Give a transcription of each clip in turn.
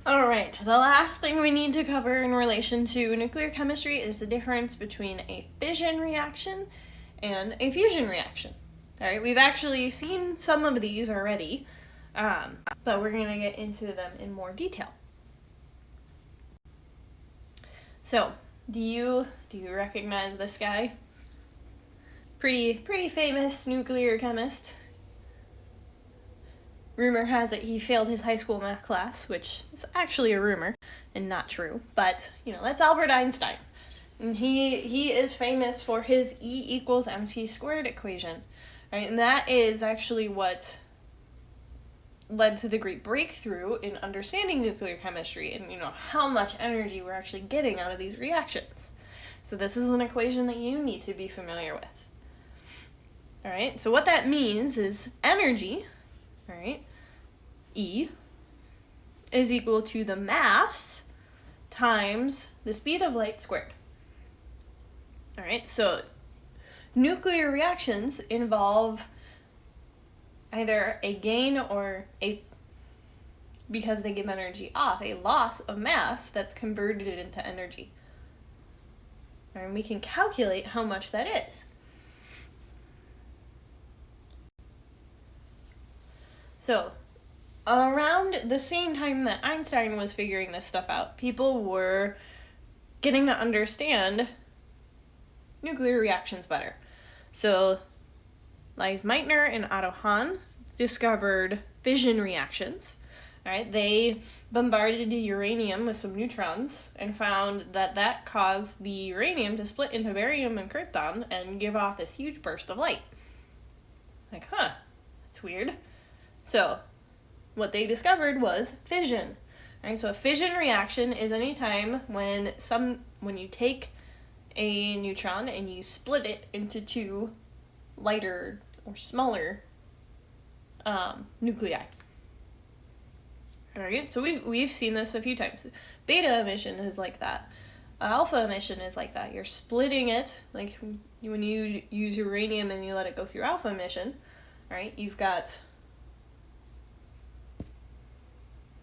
All right, the last thing we need to cover in relation to nuclear chemistry is the difference between a fission reaction and a fusion reaction. All right, we've actually seen some of these already, but we're going to get into them in more detail. So, do you recognize this guy? Pretty famous nuclear chemist. Rumor has it he failed his high school math class, which is actually a rumor and not true. But, that's Albert Einstein. And he is famous for his E=mc² equation. Right? And that is actually what led to the great breakthrough in understanding nuclear chemistry and, how much energy we're actually getting out of these reactions. So this is an equation that you need to be familiar with. All right, so what that means is energy, all right, E is equal to the mass times the speed of light squared. All right, so nuclear reactions involve either a gain or because they give energy off, a loss of mass that's converted into energy. And we can calculate how much that is. So, around the same time that Einstein was figuring this stuff out, people were getting to understand nuclear reactions better. So, Lise Meitner and Otto Hahn discovered fission reactions. Right? They bombarded uranium with some neutrons and found that caused the uranium to split into barium and krypton and give off this huge burst of light. Like, that's weird. So, what they discovered was fission. Right? So a fission reaction is any time when you take a neutron and you split it into two lighter or smaller nuclei. All right, so we've seen this a few times. Beta emission is like that. Alpha emission is like that. You're splitting it, like when you use uranium and you let it go through alpha emission, right? You've got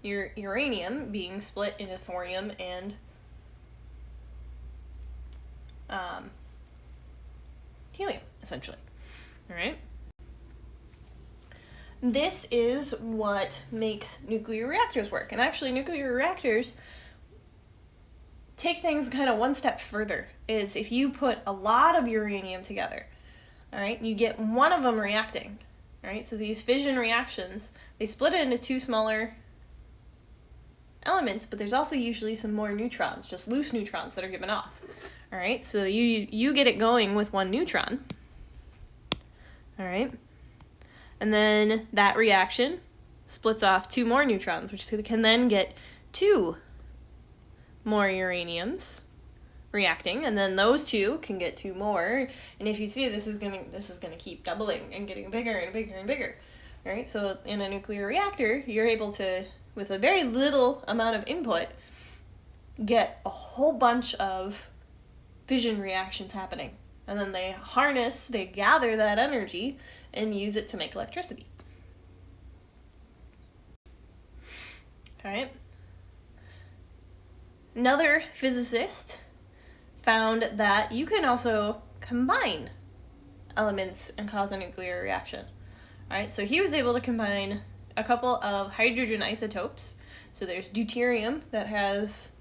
your uranium being split into thorium and helium, essentially. All right? This is what makes nuclear reactors work. And actually, nuclear reactors take things kind of one step further. Is if you put a lot of uranium together, all right, you get one of them reacting. All right, so these fission reactions, they split it into two smaller elements, but there's also usually some more neutrons, just loose neutrons that are given off. All right, so you get it going with one neutron. All right. And then that reaction splits off two more neutrons, which can then get two more uraniums reacting, and then those two can get two more. And if you see, this is gonna keep doubling and getting bigger and bigger and bigger. All right, so in a nuclear reactor, you're able to, with a very little amount of input, get a whole bunch of fission reactions happening. And then they gather that energy and use it to make electricity. All right. Another physicist found that you can also combine elements and cause a nuclear reaction. All right, so he was able to combine a couple of hydrogen isotopes. So there's deuterium that has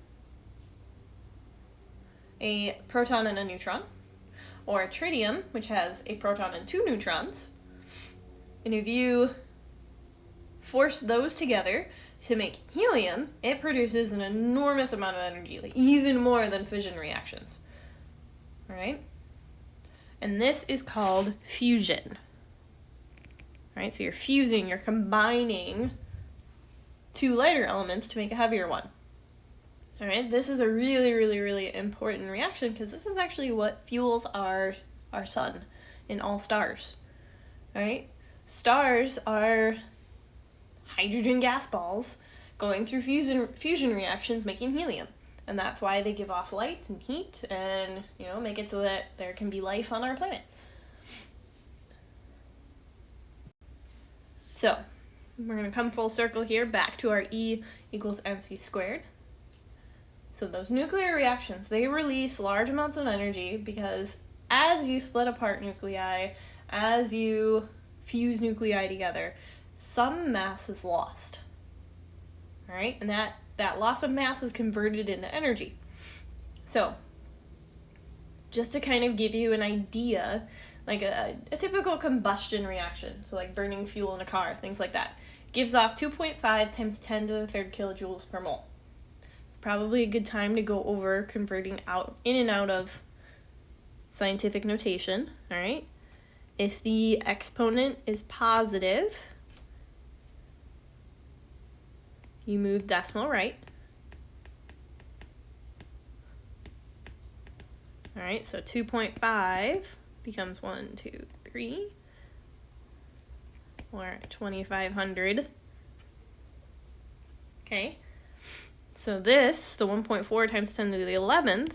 a proton and a neutron, or tritium, which has a proton and two neutrons. And if you force those together to make helium, it produces an enormous amount of energy, like even more than fission reactions. All right? And this is called fusion. All right, so you're combining two lighter elements to make a heavier one. All right, this is a really, really, really important reaction because this is actually what fuels our sun and all stars. All right, stars are hydrogen gas balls going through fusion reactions making helium. And that's why they give off light and heat and, make it so that there can be life on our planet. So, we're going to come full circle here back to our E equals mc squared. So those nuclear reactions, they release large amounts of energy because as you split apart nuclei, as you fuse nuclei together, some mass is lost. All right, and that loss of mass is converted into energy. So just to kind of give you an idea, like a typical combustion reaction, so like burning fuel in a car, things like that, gives off 2.5 times 10 to the third kilojoules per mole. It's probably a good time to go over converting out in and out of scientific notation, all right? If the exponent is positive, you move decimal right. All right, so 2.5 becomes 1, 2, 3, or 2,500. Okay, so this, the 1.4 times 10 to the 11th,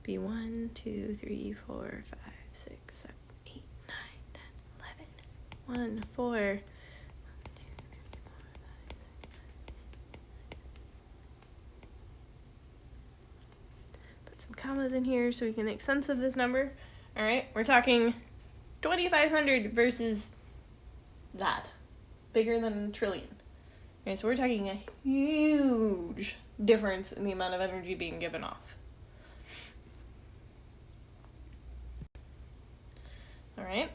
be 1, 2, 3, 4, 5, 6, 7, 8, 9, 10, 11. 1, 4. Commas in here so we can make sense of this number. All right, we're talking 2,500 versus that, bigger than a trillion. Okay, so we're talking a huge difference in the amount of energy being given off. All right,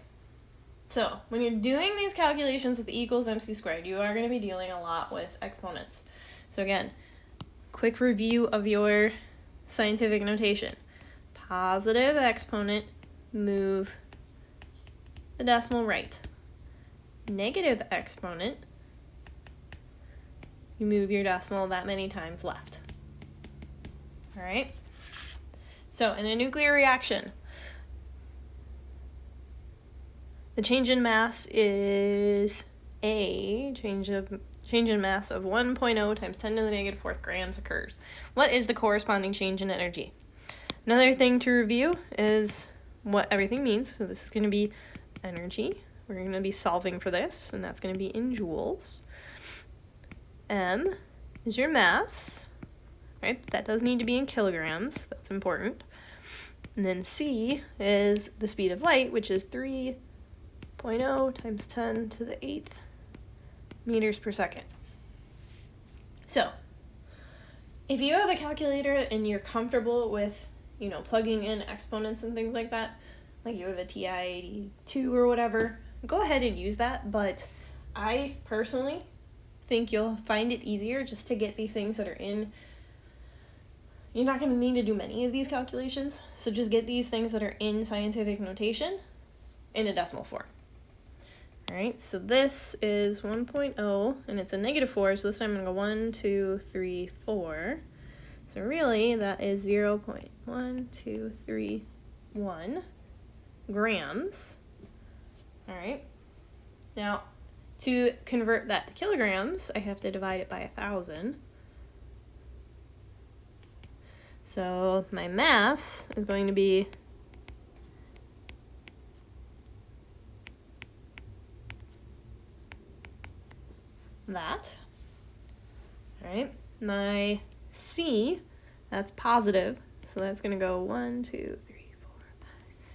so when you're doing these calculations with E equals mc squared, you are going to be dealing a lot with exponents. So again, quick review of your scientific notation. Positive exponent, move the decimal right. Negative exponent, you move your decimal that many times left. All right? So in a nuclear reaction, the change in mass is a change in mass of 1.0 times 10 to the negative fourth grams occurs. What is the corresponding change in energy? Another thing to review is what everything means. So this is going to be energy. We're going to be solving for this, and that's going to be in joules. M is your mass, right? That does need to be in kilograms. That's important. And then C is the speed of light, which is 3.0 times 10 to the 8th meters per second. So, if you have a calculator and you're comfortable with, plugging in exponents and things like that, like you have a TI-82 or whatever, go ahead and use that, but I personally think you'll find it easier just to get these things that are in. You're not going to need to do many of these calculations, so just get these things that are in scientific notation in a decimal form. All right, so this is 1.0, and it's a negative 4, so this time I'm going to go 1, 2, 3, 4. So really, that is 0.1231 grams. All right, now to convert that to kilograms, I have to divide it by 1,000. So my mass is going to be that. All right, my C, that's positive, so that's going to go 1, 2, 3, 4, 5, 6,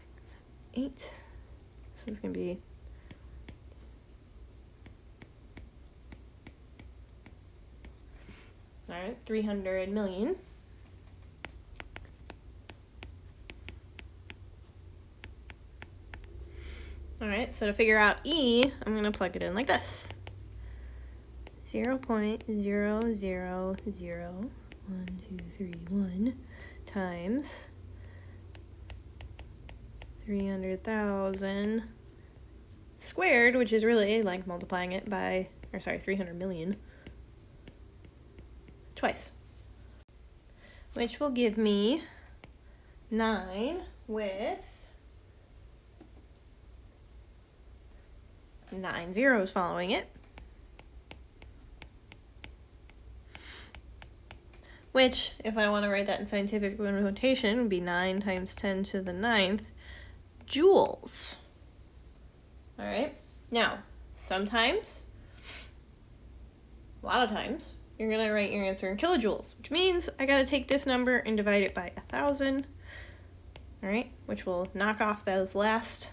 7, 8. So it's going to be all right, 300 million. All right, so to figure out E, I'm going to plug it in like this. 0.000123 times 300,000 squared, which is really like multiplying it by, 300 million twice, which will give me 9 with 9 zeros following it, which, if I want to write that in scientific notation, would be 9 times 10 to the 9th joules. All right. Now, sometimes a lot of times, you're going to write your answer in kilojoules, which means I got to take this number and divide it by 1,000, all right, which will knock off those last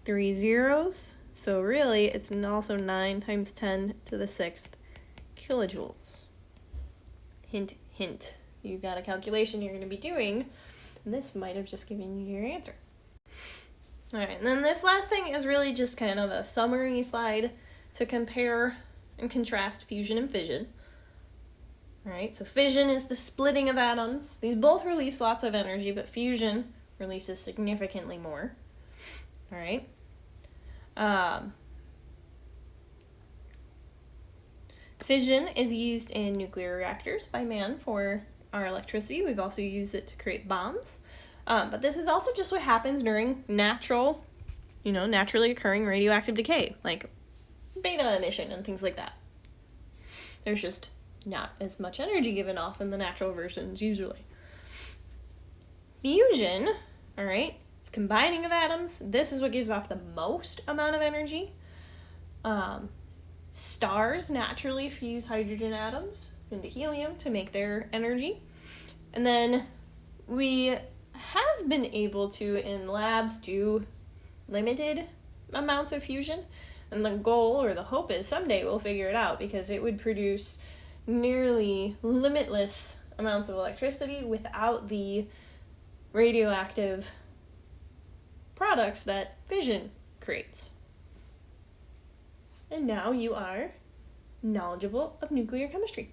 3 zeros. So really, it's also 9 times 10 to the 6th kilojoules. Hint, hint. You've got a calculation you're going to be doing, and this might have just given you your answer. All right, and then this last thing is really just kind of a summary slide to compare and contrast fusion and fission. All right, so fission is the splitting of atoms. These both release lots of energy, but fusion releases significantly more. All right. Fission is used in nuclear reactors by man for our electricity. We've also used it to create bombs. But this is also just what happens during naturally occurring radioactive decay, like beta emission and things like that. There's just not as much energy given off in the natural versions usually. Fusion, all right, it's combining of atoms. This is what gives off the most amount of energy. Stars naturally fuse hydrogen atoms into helium to make their energy. And then we have been able to, in labs, do limited amounts of fusion. And the goal or the hope is someday we'll figure it out, because it would produce nearly limitless amounts of electricity without the radioactive products that fission creates. And now you are knowledgeable of nuclear chemistry.